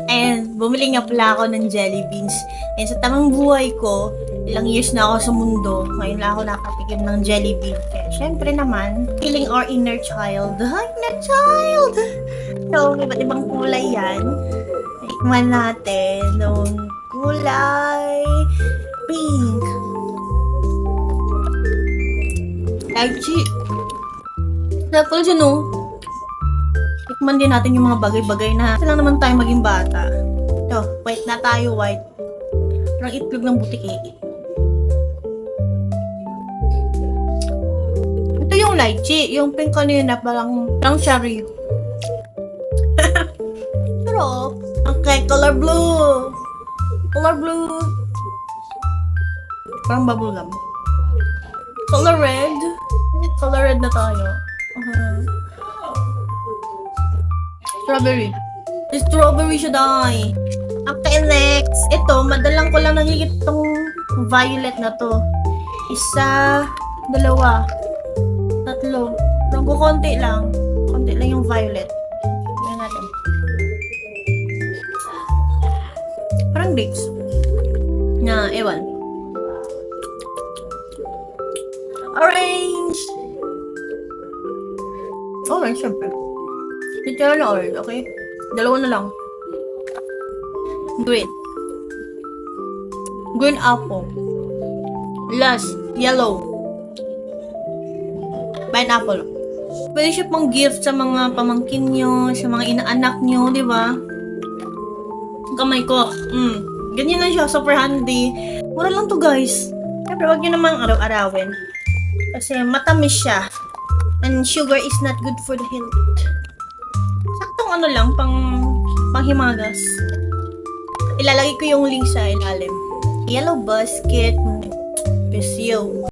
Ayan, bumili nga pala ako ng jelly beans. And sa tamang buhay ko, ilang years na ako sa mundo. Ngayon lang ako nakatikim ng jelly bean. Kaya syempre naman, killing our inner child. Inner child! So, iba't ibang kulay yan. Tikman natin nung kulay pink. Lychee. Tapos yun o. Tikman din natin yung mga bagay-bagay na lang naman tayo maging bata. Ito, white na tayo, white. Parang itlog ng butiki. Ito yung lychee. Yung pink kanina, parang cherry. Pero, okay, color blue. Color blue. Parang bubblegum. Color red. Color red na tayo. Strawberry. Strawberry siya, dahil. Okay, next. Ito, madalang ko lang nakikita itong violet na to. Isa, dalawa, tatlo. Pero konti lang. Konti lang yung violet. Tingnan natin. Parang grapes. Na, ewan. Orange! Orange, syempre. Ito na orange, okay? Dalawa na lang. Green. Green apple. Last, yellow. Pineapple. Pwede siya pang gift sa mga pamangkin nyo, sa mga inaanak nyo, di ba? Kamay ko. Ganyan lang siya, super handy. Mura lang to, guys. Siyempre, wag nyo namang araw-arawin. Kasi matamis siya. And sugar is not good for the health. Saktong ano lang, panghimagas. Ilalagay ko yung link sa ilalim. Yellow basket. Peace you.